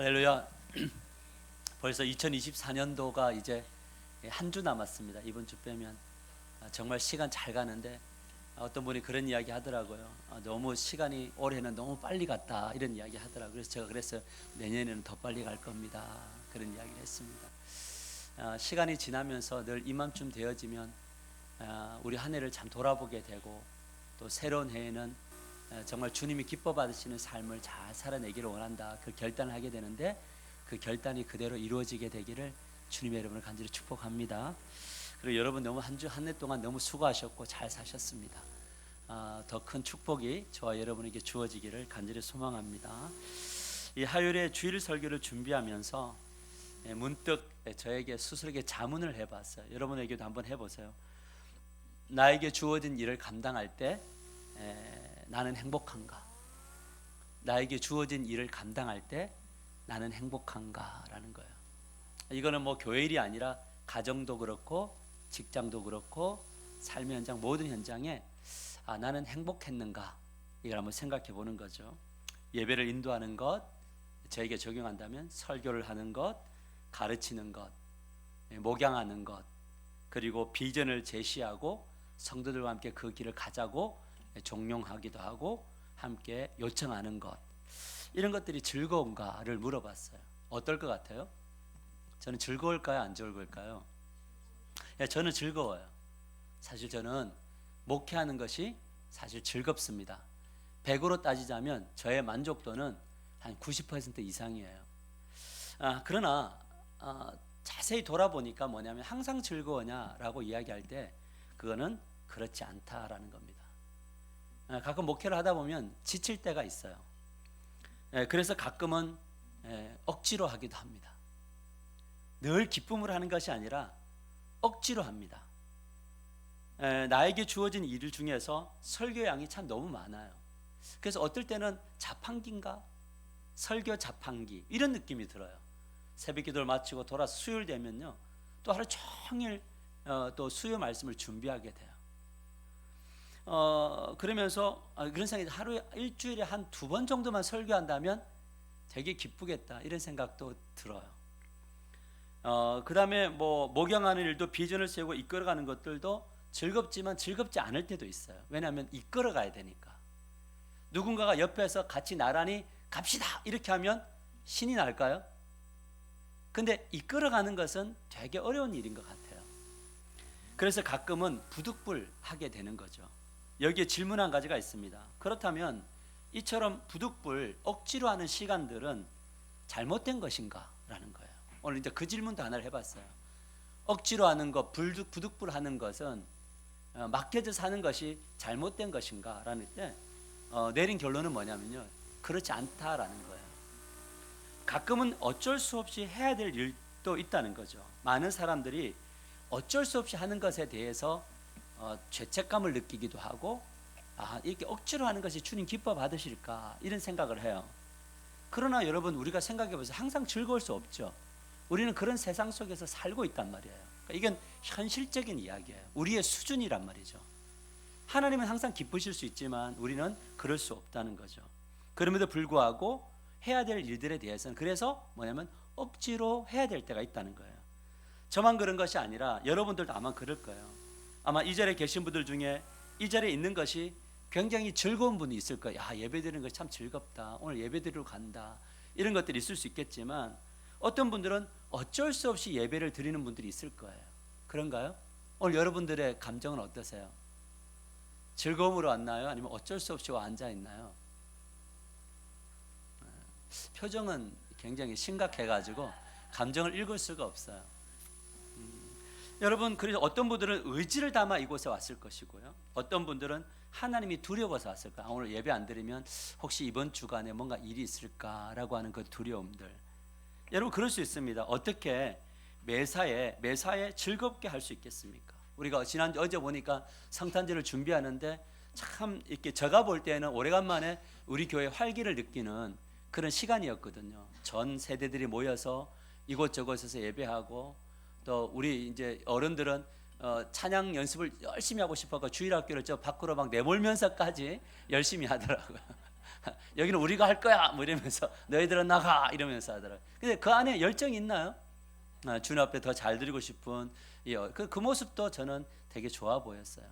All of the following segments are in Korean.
할렐루야. 벌써 2024년도가 이제 한 주 남았습니다. 이번 주 빼면 정말 시간 잘 가는데 어떤 분이 그런 이야기 하더라고요. 너무 시간이 올해는 너무 빨리 갔다 이런 이야기 하더라고요. 그래서 제가 그랬어요. 내년에는 더 빨리 갈 겁니다. 그런 이야기를 했습니다. 시간이 지나면서 늘 이맘쯤 되어지면 우리 한 해를 참 돌아보게 되고 또 새로운 해에는 정말 주님이 기뻐 받으시는 삶을 잘 살아내기를 원한다. 그 결단을 하게 되는데 그 결단이 그대로 이루어지게 되기를 주님의 여러분을 간절히 축복합니다. 그리고 여러분 너무 한 주 한 해 동안 너무 수고하셨고 잘 사셨습니다. 더 큰 축복이 저와 여러분에게 주어지기를 간절히 소망합니다. 이 화요일에 주일 설교를 준비하면서 문득 저에게 스스로에게 자문을 해봤어요. 여러분에게도 한번 해보세요. 나에게 주어진 일을 감당할 때 나는 행복한가? 나에게 주어진 일을 감당할 때 나는 행복한가라는 거예요. 이거는 뭐 교회 일이 아니라 가정도 그렇고 직장도 그렇고 삶의 현장 모든 현장에 나는 행복했는가? 이걸 한번 생각해 보는 거죠. 예배를 인도하는 것, 저에게 적용한다면 설교를 하는 것, 가르치는 것, 목양하는 것, 그리고 비전을 제시하고 성도들과 함께 그 길을 가자고 종용하기도 하고 함께 요청하는 것, 이런 것들이 즐거운가를 물어봤어요. 어떨 것 같아요? 저는 즐거울까요? 안 즐거울까요? 저는 즐거워요. 사실 저는 목회하는 것이 사실 즐겁습니다. 100으로 따지자면 저의 만족도는 한 90% 이상이에요. 그러나 자세히 돌아보니까 뭐냐면 항상 즐거우냐라고 이야기할 때 그거는 그렇지 않다라는 겁니다. 가끔 목회를 하다 보면 지칠 때가 있어요. 그래서 가끔은 억지로 하기도 합니다. 늘 기쁨으로 하는 것이 아니라 억지로 합니다. 나에게 주어진 일 중에서 설교 양이 참 너무 많아요. 그래서 어떨 때는 자판기인가? 설교 자판기 이런 느낌이 들어요. 새벽 기도를 마치고 돌아서 수요일 되면요 또 하루 종일 또 수요 말씀을 준비하게 돼요. 그러면서 그런 생각이 하루에 일주일에 한 2번 정도만 설교한다면 되게 기쁘겠다 이런 생각도 들어요. 그 다음에 뭐 목양하는 일도 비전을 세우고 이끌어가는 것들도 즐겁지만 즐겁지 않을 때도 있어요. 왜냐하면 이끌어가야 되니까. 누군가가 옆에서 같이 나란히 갑시다 이렇게 하면 신이 날까요? 근데 이끌어가는 것은 되게 어려운 일인 것 같아요. 그래서 가끔은 부득불하게 되는 거죠. 여기에 질문 한 가지가 있습니다. 그렇다면 이처럼 부득불 억지로 하는 시간들은 잘못된 것인가? 라는 거예요. 오늘 이제 그 질문도 하나를 해봤어요. 억지로 하는 것, 부득불 하는 것은 맡겨져서 하는 것이 잘못된 것인가? 라는 때 내린 결론은 뭐냐면요 그렇지 않다라는 거예요. 가끔은 어쩔 수 없이 해야 될 일도 있다는 거죠. 많은 사람들이 어쩔 수 없이 하는 것에 대해서 죄책감을 느끼기도 하고 이렇게 억지로 하는 것이 주님 기뻐 받으실까 이런 생각을 해요. 그러나 여러분 우리가 생각해 보세요. 항상 즐거울 수 없죠. 우리는 그런 세상 속에서 살고 있단 말이에요. 그러니까 이건 현실적인 이야기예요. 우리의 수준이란 말이죠. 하나님은 항상 기쁘실 수 있지만 우리는 그럴 수 없다는 거죠. 그럼에도 불구하고 해야 될 일들에 대해서는 그래서 뭐냐면 억지로 해야 될 때가 있다는 거예요. 저만 그런 것이 아니라 여러분들도 아마 그럴 거예요. 아마 이 자리에 계신 분들 중에 이 자리에 있는 것이 굉장히 즐거운 분이 있을 거예요. 예배 드리는 것이 참 즐겁다. 오늘 예배 드리러 간다. 이런 것들이 있을 수 있겠지만 어떤 분들은 어쩔 수 없이 예배를 드리는 분들이 있을 거예요. 그런가요? 오늘 여러분들의 감정은 어떠세요? 즐거움으로 왔나요? 아니면 어쩔 수 없이 와 앉아 있나요? 표정은 굉장히 심각해가지고 감정을 읽을 수가 없어요. 여러분 그래서 어떤 분들은 의지를 담아 이곳에 왔을 것이고요. 어떤 분들은 하나님이 두려워서 왔을 거예요. 오늘 예배 안 드리면 혹시 이번 주간에 뭔가 일이 있을까라고 하는 그 두려움들. 여러분 그럴 수 있습니다. 어떻게 매사에 즐겁게 할 수 있겠습니까? 우리가 어제 보니까 성탄절을 준비하는데 참 이렇게 제가 볼 때는 오래간만에 우리 교회 활기를 느끼는 그런 시간이었거든요. 전 세대들이 모여서 이곳저곳에서 예배하고 또 우리 이제 어른들은 찬양 연습을 열심히 하고 싶어서 주일학교를 저 밖으로 막 내몰면서까지 열심히 하더라고요. 여기는 우리가 할 거야 뭐 이러면서 너희들은 나가 이러면서 하더라고요. 근데 그 안에 열정이 있나요? 주님 앞에 더 잘 드리고 싶은 그 모습도 저는 되게 좋아 보였어요.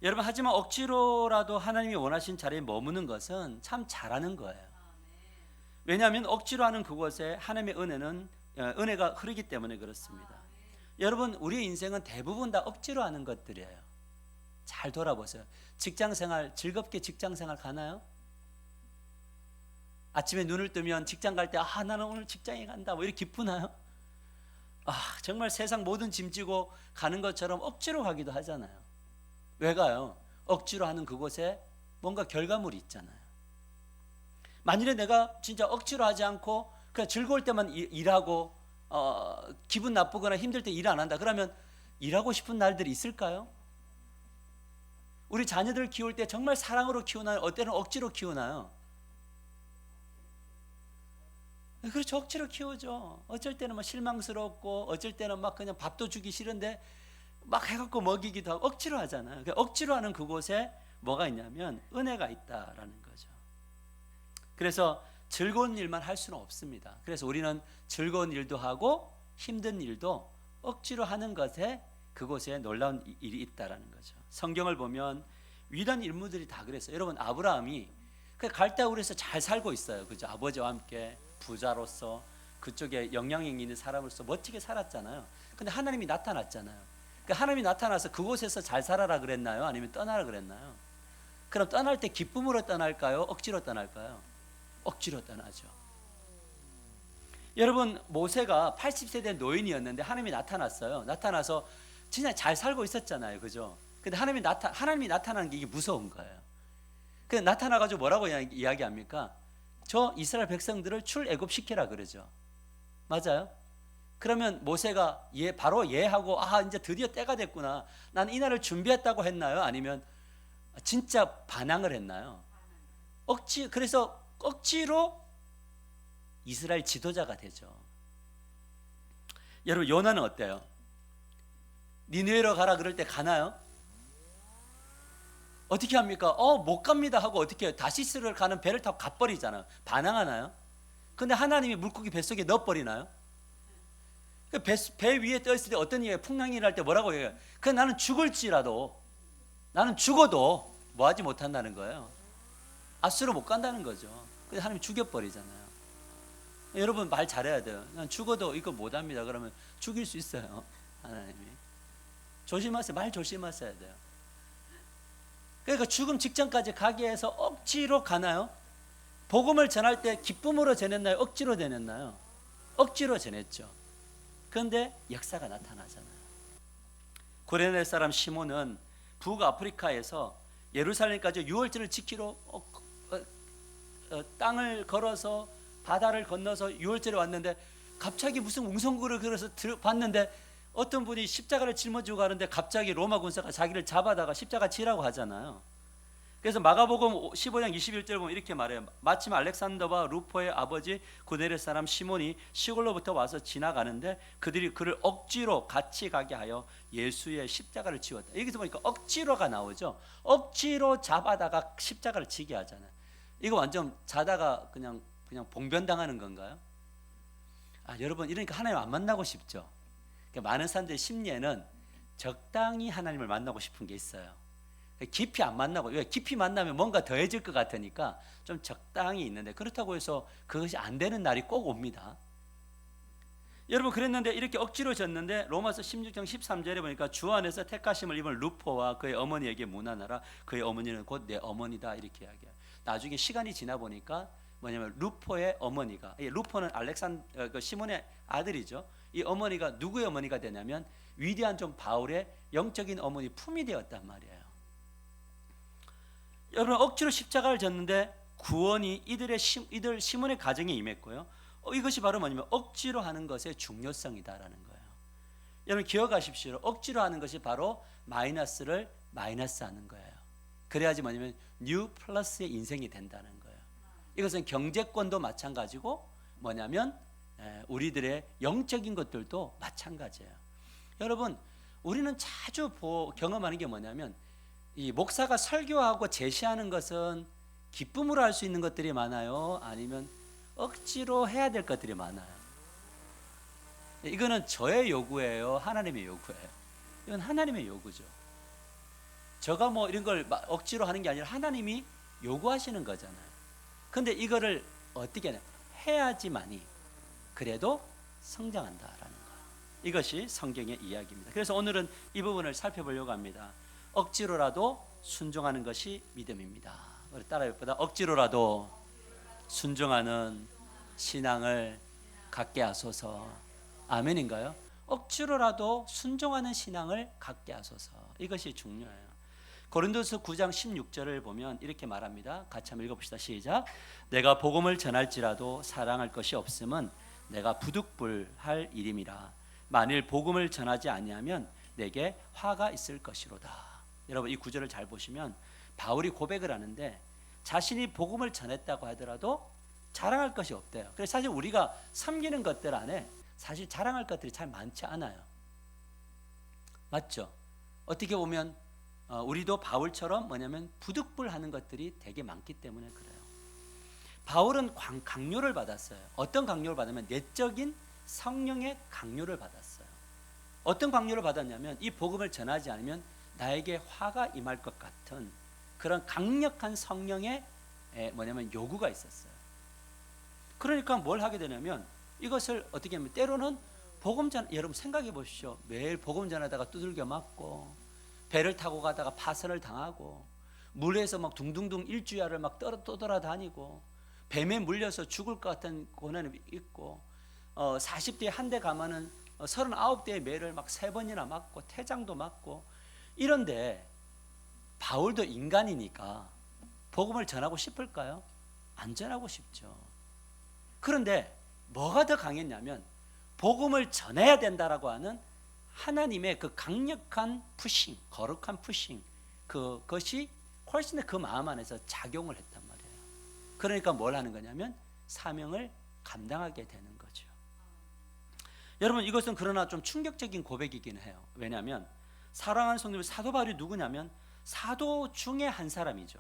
여러분, 하지만 억지로라도 하나님이 원하신 자리에 머무는 것은 참 잘하는 거예요. 왜냐하면 억지로 하는 그곳에 하나님의 은혜가 흐르기 때문에 그렇습니다. 여러분, 우리의 인생은 대부분 다 억지로 하는 것들이에요. 잘 돌아보세요. 직장생활, 즐겁게 직장생활 가나요? 아침에 눈을 뜨면 직장 갈 때 나는 오늘 직장에 간다 뭐 이렇게 기쁘나요? 정말 세상 모든 짐 지고 가는 것처럼 억지로 가기도 하잖아요. 왜 가요? 억지로 하는 그곳에 뭔가 결과물이 있잖아요. 만일에 내가 진짜 억지로 하지 않고 그냥 즐거울 때만 일하고 기분 나쁘거나 힘들 때 일 안 한다 그러면 일하고 싶은 날들이 있을까요? 우리 자녀들 키울 때 정말 사랑으로 키우나요? 어때는 억지로 키우나요? 그렇죠. 억지로 키우죠. 어쩔 때는 막 실망스럽고 어쩔 때는 막 그냥 밥도 주기 싫은데 막 해갖고 먹이기도 하고 억지로 하잖아요. 억지로 하는 그곳에 뭐가 있냐면 은혜가 있다라는 거죠. 그래서 즐거운 일만 할 수는 없습니다. 그래서 우리는 즐거운 일도 하고 힘든 일도 억지로 하는 것에 그곳에 놀라운 일이 있다라는 거죠. 성경을 보면 위대한 인물들이 다 그랬어요. 여러분, 아브라함이 갈대우르에서 잘 살고 있어요. 그죠? 아버지와 함께 부자로서 그쪽에 영향력 있는 사람으로서 멋지게 살았잖아요. 근데 하나님이 나타났잖아요. 그러니까 하나님이 나타나서 그곳에서 잘 살아라 그랬나요? 아니면 떠나라 그랬나요? 그럼 떠날 때 기쁨으로 떠날까요? 억지로 떠날까요? 억지로 떠나죠. 여러분, 모세가 80세 된 노인이었는데 하나님이 나타났어요. 나타나서 진짜 잘 살고 있었잖아요. 그죠? 근데 하나님이 나타나는 게 이게 무서운 거예요. 그래서 나타나가지고 뭐라고 이야기합니까? 저 이스라엘 백성들을 출애굽시키라 그러죠. 맞아요? 그러면 모세가 바로 하고 이제 드디어 때가 됐구나. 난 이 날을 준비했다고 했나요? 아니면 진짜 반항을 했나요? 그래서 억지로 이스라엘 지도자가 되죠. 여러분, 요나는 어때요? 니느웨로 가라 그럴 때 가나요? 어떻게 합니까? 못 갑니다 하고 어떻게 해요? 다시스를 가는 배를 타고 가버리잖아요. 반항하나요? 근데 하나님이 물고기 뱃속에 넣어버리나요? 배 위에 떠있을 때 어떤 일이 풍랑이 날 때 뭐라고 해요? 나는 죽을지라도 나는 죽어도 뭐 하지 못한다는 거예요. 아수로 못 간다는 거죠. 그래서 하나님이 죽여버리잖아요. 여러분, 말 잘해야 돼요. 난 죽어도 이거 못합니다 그러면 죽일 수 있어요. 하나님이. 조심하세요. 말 조심하셔야 돼요. 그러니까 죽음 직전까지 가게 해서 억지로 가나요? 복음을 전할 때 기쁨으로 전했나요? 억지로 전했나요? 억지로 전했죠. 그런데 역사가 나타나잖아요. 구레네 사람 시몬은 북아프리카에서 예루살렘까지 유월절을 지키러 땅을 걸어서 바다를 건너서 유월절에 왔는데 갑자기 무슨 웅성구를 걸어서 봤는데 어떤 분이 십자가를 짊어지고 가는데 갑자기 로마 군사가 자기를 잡아다가 십자가 치라고 하잖아요. 그래서 마가복음 15장 21절 보면 이렇게 말해요. 마침 알렉산더와 루포의 아버지 구레네 사람 시몬이 시골로부터 와서 지나가는데 그들이 그를 억지로 같이 가게 하여 예수의 십자가를 지웠다. 여기서 보니까 억지로가 나오죠. 억지로 잡아다가 십자가를 지게 하잖아요. 이거 완전 자다가 그냥 봉변당하는 건가요? 여러분, 이러니까 하나님 안 만나고 싶죠. 그러니까 많은 사람들의 심리에는 적당히 하나님을 만나고 싶은 게 있어요. 깊이 안 만나고, 왜? 깊이 만나면 뭔가 더해질 것 같으니까 좀 적당히 있는데, 그렇다고 해서 그것이 안 되는 날이 꼭 옵니다. 여러분, 그랬는데 이렇게 억지로 졌는데 로마서 16장 13절에 보니까 주 안에서 택하심을 입은 루포와 그의 어머니에게 문안하라. 그의 어머니는 곧 내 어머니다 이렇게 이야기해요. 나중에 시간이 지나 보니까 뭐냐면 루포의 어머니가, 루포는 시몬의 아들이죠. 이 어머니가 누구의 어머니가 되냐면 위대한 종 바울의 영적인 어머니 품이 되었단 말이에요. 여러분, 억지로 십자가를 졌는데 구원이 이들 시몬의 가정에 임했고요. 이것이 바로 뭐냐면 억지로 하는 것의 중요성이다라는 거예요. 여러분, 기억하십시오. 억지로 하는 것이 바로 마이너스를 마이너스하는 거예요. 그래야지 뭐냐면 뉴 플러스의 인생이 된다는 거예요. 이것은 경제권도 마찬가지고 뭐냐면 우리들의 영적인 것들도 마찬가지예요. 여러분, 우리는 자주 경험하는 게 뭐냐면 이 목사가 설교하고 제시하는 것은 기쁨으로 할 수 있는 것들이 많아요? 아니면 억지로 해야 될 것들이 많아요? 이거는 저의 요구예요? 하나님의 요구예요? 이건 하나님의 요구죠. 제가 뭐 이런 걸 억지로 하는 게 아니라 하나님이 요구하시는 거잖아요. 근데 이거를 어떻게 해야지만이 그래도 성장한다라는 거예요. 이것이 성경의 이야기입니다. 그래서 오늘은 이 부분을 살펴보려고 합니다. 억지로라도 순종하는 것이 믿음입니다. 우리 따라해보다 억지로라도 순종하는 신앙을 갖게 하소서. 아멘인가요? 억지로라도 순종하는 신앙을 갖게 하소서. 이것이 중요해요. 고린도서 9장 16절을 보면 이렇게 말합니다. 같이 한번 읽어봅시다. 시작. 내가 복음을 전할지라도 사랑할 것이 없음은 내가 부득불할 일임이라. 만일 복음을 전하지 아니하면 내게 화가 있을 것이로다. 여러분 이 구절을 잘 보시면 바울이 고백을 하는데 자신이 복음을 전했다고 하더라도 자랑할 것이 없대요. 그래서 사실 우리가 섬기는 것들 안에 사실 자랑할 것들이 잘 많지 않아요. 맞죠? 어떻게 보면 우리도 바울처럼 뭐냐면 부득불하는 것들이 되게 많기 때문에 그래요. 바울은 강요를 받았어요. 어떤 강요를 받으면 내적인 성령의 강요를 받았어요. 어떤 강요를 받았냐면 이 복음을 전하지 않으면 나에게 화가 임할 것 같은 그런 강력한 성령의 뭐냐면 요구가 있었어요. 그러니까 뭘 하게 되냐면 이것을 어떻게 하면 때로는 복음 전 여러분 생각해 보십시오. 매일 복음 전하다가 두들겨 맞고 배를 타고 가다가 파선을 당하고 물에서 막 둥둥둥 일주야를 막 떠돌아다니고 뱀에 물려서 죽을 것 같은 고난이 있고 40대에 한 대 가면은 39대의 매를 막 3번이나 맞고 태장도 맞고 이런데 바울도 인간이니까 복음을 전하고 싶을까요? 안 전하고 싶죠. 그런데 뭐가 더 강했냐면 복음을 전해야 된다라고 하는 하나님의 그 강력한 푸싱, 거룩한 푸싱, 그것이 훨씬 더 그 마음 안에서 작용을 했단 말이에요. 그러니까 뭘 하는 거냐면 사명을 감당하게 되는 거죠. 여러분 이것은 그러나 좀 충격적인 고백이긴 해요. 왜냐하면 사랑하는 성도님 사도 바울이 누구냐면 사도 중에 한 사람이죠.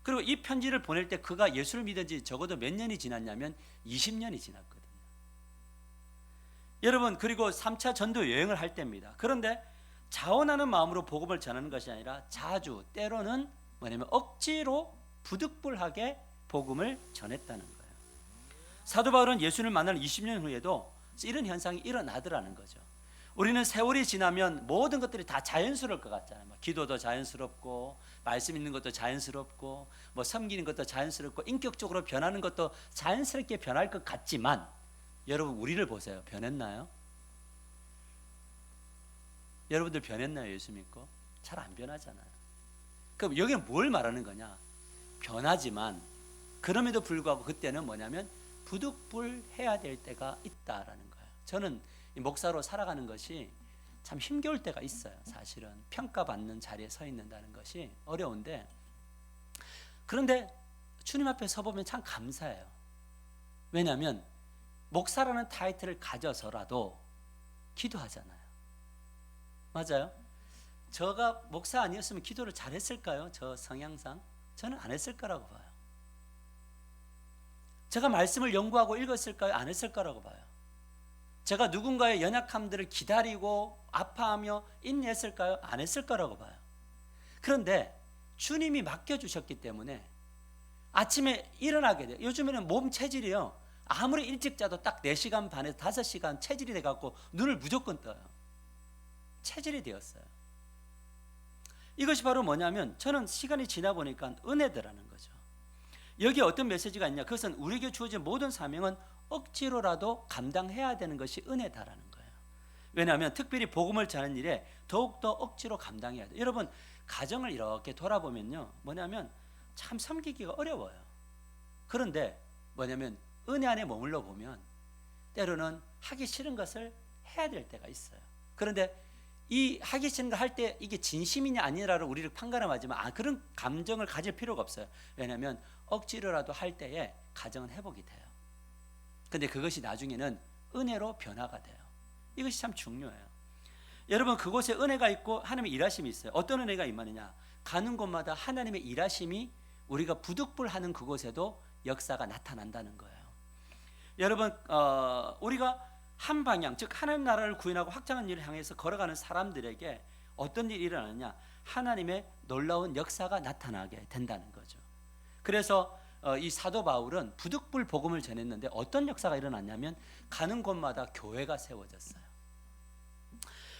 그리고 이 편지를 보낼 때 그가 예수를 믿은 지 적어도 몇 년이 지났냐면 20년이 지났거든요. 여러분 그리고 3차 전도 여행을 할 때입니다. 그런데 자원하는 마음으로 복음을 전하는 것이 아니라 자주 때로는 뭐냐면 억지로 부득불하게 복음을 전했다는 거예요. 사도 바울은 예수를 만난 20년 후에도 이런 현상이 일어나더라는 거죠. 우리는 세월이 지나면 모든 것들이 다 자연스러울 것 같잖아요. 기도도 자연스럽고 말씀 있는 것도 자연스럽고 뭐 섬기는 것도 자연스럽고 인격적으로 변하는 것도 자연스럽게 변할 것 같지만 여러분 우리를 보세요. 변했나요? 여러분들 변했나요? 예수 믿고? 잘 안 변하잖아요. 그럼 여기는 뭘 말하는 거냐? 변하지만 그럼에도 불구하고 그때는 뭐냐면 부득불해야 될 때가 있다라는 거예요. 저는 이 목사로 살아가는 것이 참 힘겨울 때가 있어요. 사실은 평가받는 자리에 서 있는다는 것이 어려운데 그런데 주님 앞에 서보면 참 감사해요. 왜냐하면 목사라는 타이틀을 가져서라도 기도하잖아요. 맞아요? 제가 목사 아니었으면 기도를 잘했을까요? 저 성향상? 저는 안 했을 거라고 봐요. 제가 말씀을 연구하고 읽었을까요? 안 했을 거라고 봐요. 제가 누군가의 연약함들을 기다리고 아파하며 인내했을까요? 안 했을 거라고 봐요. 그런데 주님이 맡겨주셨기 때문에 아침에 일어나게 돼요. 요즘에는 몸 체질이요. 아무리 일찍 자도 딱 4시간 반에서 5시간 체질이 돼갖고 눈을 무조건 떠요. 체질이 되었어요. 이것이 바로 뭐냐면 저는 시간이 지나 보니까 은혜더라는 거죠. 여기에 어떤 메시지가 있냐? 그것은 우리에게 주어진 모든 사명은 억지로라도 감당해야 되는 것이 은혜다라는 거예요. 왜냐하면 특별히 복음을 전하는 일에 더욱더 억지로 감당해야 돼요. 여러분 가정을 이렇게 돌아보면요. 뭐냐면 참 섬기기가 어려워요. 그런데 뭐냐면 은혜 안에 머물러 보면 때로는 하기 싫은 것을 해야 될 때가 있어요. 그런데 이 하기 싫은 거 할 때 이게 진심이냐 아니냐를 우리를 판가름하지만 그런 감정을 가질 필요가 없어요. 왜냐하면 억지로라도 할 때에 가정은 회복이 돼요. 근데 그것이 나중에는 은혜로 변화가 돼요. 이것이 참 중요해요. 여러분 그곳에 은혜가 있고 하나님의 일하심이 있어요. 어떤 은혜가 임하느냐? 가는 곳마다 하나님의 일하심이 우리가 부득불하는 그곳에도 역사가 나타난다는 거예요. 여러분, 우리가 한 방향, 즉 하나님 나라를 구현하고 확장하는 일을 향해서 걸어가는 사람들에게 어떤 일이 일어나느냐? 하나님의 놀라운 역사가 나타나게 된다는 거죠. 그래서 이 사도 바울은 부득불 복음을 전했는데 어떤 역사가 일어났냐면 가는 곳마다 교회가 세워졌어요.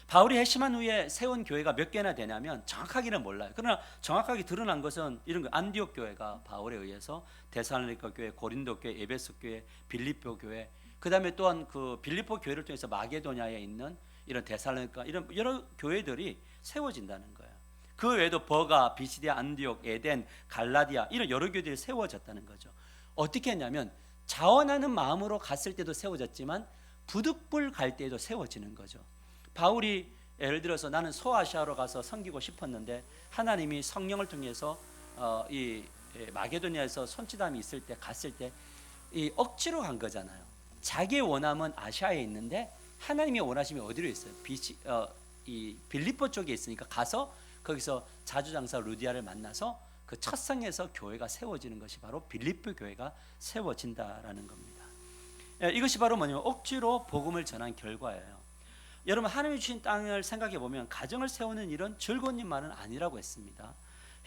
바울이 회심한 후에 세운 교회가 몇 개나 되냐면 정확하게는 몰라요. 그러나 정확하게 드러난 것은 이런 거. 안디옥 교회가 바울에 의해서 데살로니가 교회, 고린도 교회, 에베소 교회, 빌립보 교회, 그 다음에 또한 그 빌립보 교회를 통해서 마게도냐에 있는 이런 데살로니가, 이런 여러 교회들이 세워진다는 거예요. 그 외에도 버가, 비시디아, 안디옥, 에덴, 갈라디아, 이런 여러 교회들이 세워졌다는 거죠. 어떻게 했냐면 자원하는 마음으로 갔을 때도 세워졌지만 부득불 갈 때에도 세워지는 거죠. 바울이 예를 들어서 나는 소아시아로 가서 섬기고 싶었는데 하나님이 성령을 통해서 이 마게도니아에서 손찌담이 있을 때 갔을 때 이 억지로 간 거잖아요. 자기의 원함은 아시아에 있는데 하나님의 원하심이 어디로 있어요? 이 빌립보 쪽에 있으니까 가서 거기서 자주장사 루디아를 만나서 그 첫 성에서 교회가 세워지는 것이 바로 빌립보 교회가 세워진다라는 겁니다. 이것이 바로 뭐냐면 억지로 복음을 전한 결과예요. 여러분, 하나님이 주신 땅을 생각해 보면 가정을 세우는 일은 즐거운 일만은 아니라고 했습니다.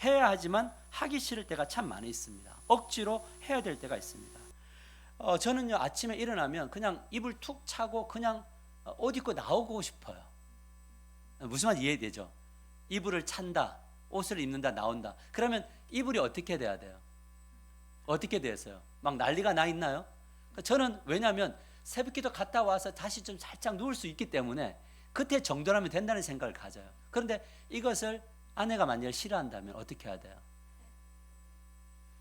해야 하지만 하기 싫을 때가 참 많이 있습니다. 억지로 해야 될 때가 있습니다. 저는요, 아침에 일어나면 그냥 이불 툭 차고 그냥 옷 입고 나오고 싶어요. 무슨 말 이해되죠? 이불을 찬다, 옷을 입는다, 나온다. 그러면 이불이 어떻게 돼야 돼요? 어떻게 되었어요? 막 난리가 나 있나요? 저는 왜냐하면 새벽기도 갔다 와서 다시 좀 살짝 누울 수 있기 때문에 그때 정돈하면 된다는 생각을 가져요. 그런데 이것을 아내가 만약에 싫어한다면 어떻게 해야 돼요?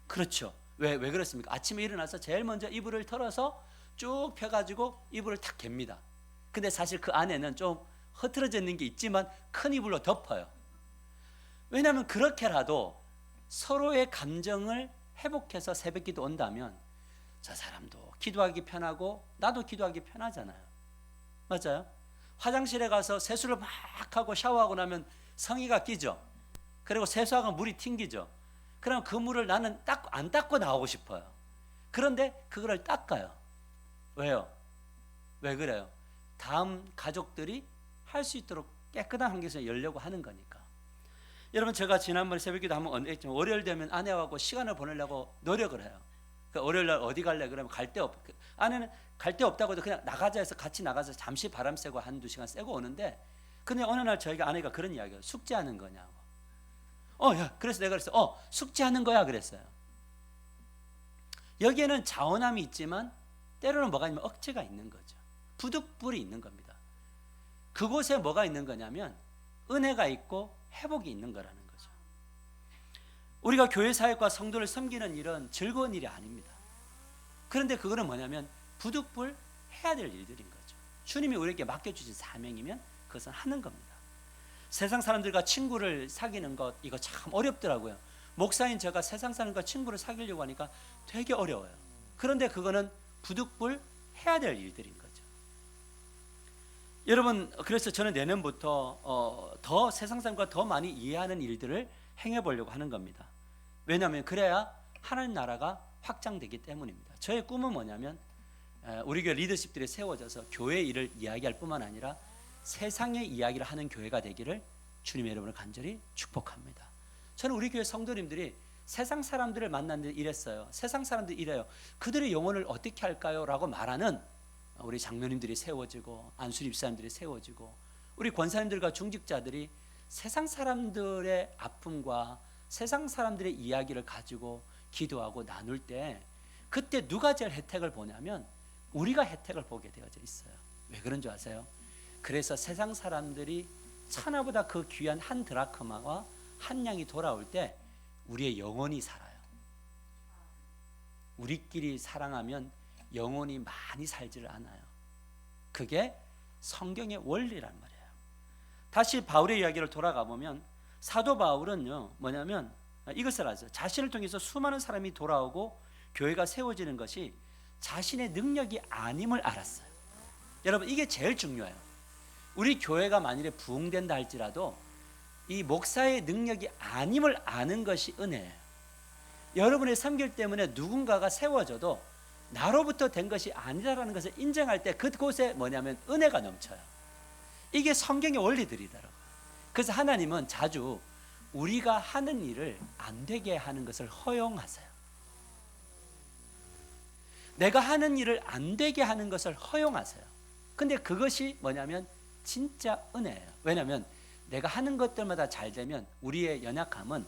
그렇죠. 왜 그렇습니까? 아침에 일어나서 제일 먼저 이불을 털어서 쭉 펴가지고 이불을 탁 갭니다. 근데 사실 그 안에는 좀 흐트러져 있는 게 있지만 큰 이불로 덮어요. 왜냐하면 그렇게라도 서로의 감정을 회복해서 새벽기도 온다면 저 사람도 기도하기 편하고 나도 기도하기 편하잖아요. 맞아요? 화장실에 가서 세수를 막 하고 샤워하고 나면 성의가 끼죠. 그리고 세수하고 물이 튕기죠. 그럼 그 물을 나는 안 닦고 나오고 싶어요. 그런데 그거를 닦아요. 왜요? 왜 그래요? 다음 가족들이 할 수 있도록 깨끗한 환경에서 열려고 하는 거니까. 여러분, 제가 지난번에 새벽기도 한번 했지만 월요일 되면 아내하고 시간을 보내려고 노력을 해요. 그 월요일날 어디 갈래? 그러면 갈 데 아내는 갈 데 없다고 해도 그냥 나가자 해서 같이 나가서 잠시 바람 쐬고 한두 시간 쐬고 오는데, 근데 어느 날 저희가 아내가 그런 이야기예요. 숙제하는 거냐고. 야, 그래서 내가 그랬어. 숙제하는 거야 그랬어요. 여기에는 자원함이 있지만 때로는 뭐가 있냐면 억지가 있는 거죠. 부득불이 있는 겁니다. 그곳에 뭐가 있는 거냐면 은혜가 있고 회복이 있는 거라는 거죠. 우리가 교회 사역과 성도를 섬기는 일은 즐거운 일이 아닙니다. 그런데 그거는 뭐냐면 부득불 해야 될 일들인 거죠. 주님이 우리에게 맡겨주신 사명이면 그것은 하는 겁니다. 세상 사람들과 친구를 사귀는 것, 이거 참 어렵더라고요. 목사인 제가 세상 사람과 친구를 사귀려고 하니까 되게 어려워요. 그런데 그거는 부득불 해야 될 일들인 거죠. 여러분, 그래서 저는 내년부터 더 세상 사람과 더 많이 이해하는 일들을 행해보려고 하는 겁니다. 왜냐하면 그래야 하나님 나라가 확장되기 때문입니다. 저의 꿈은 뭐냐면 우리 교회 리더십들이 세워져서 교회 일을 이야기할 뿐만 아니라 세상의 이야기를 하는 교회가 되기를 주님의 이름으로 간절히 축복합니다. 저는 우리 교회 성도님들이 세상 사람들을 만났는데 이랬어요. 세상 사람들이 이래요. 그들의 영혼을 어떻게 할까요? 라고 말하는 우리 장로님들이 세워지고 안수리 집사님들이 세워지고 우리 권사님들과 중직자들이 세상 사람들의 아픔과 세상 사람들의 이야기를 가지고 기도하고 나눌 때 그때 누가 제일 혜택을 보냐면 우리가 혜택을 보게 되어져 있어요. 왜 그런 줄 아세요? 그래서 세상 사람들이 천하보다 그 귀한 한 드라크마와 한 양이 돌아올 때 우리의 영혼이 살아요. 우리끼리 사랑하면 영혼이 많이 살지를 않아요. 그게 성경의 원리란 말이에요. 다시 바울의 이야기를 돌아가 보면 사도 바울은요 뭐냐면 이것을 아세요. 자신을 통해서 수많은 사람이 돌아오고 교회가 세워지는 것이 자신의 능력이 아님을 알았어요. 여러분, 이게 제일 중요해요. 우리 교회가 만일에 부흥된다 할지라도 이 목사의 능력이 아님을 아는 것이 은혜예요. 여러분의 섬길 때문에 누군가가 세워져도 나로부터 된 것이 아니라는 것을 인정할 때 그곳에 뭐냐면 은혜가 넘쳐요. 이게 성경의 원리들이더라고요. 그래서 하나님은 자주 우리가 하는 일을 안 되게 하는 것을 허용하세요. 내가 하는 일을 안 되게 하는 것을 허용하세요. 근데 그것이 뭐냐면 진짜 은혜예요. 왜냐하면 내가 하는 것들마다 잘 되면 우리의 연약함은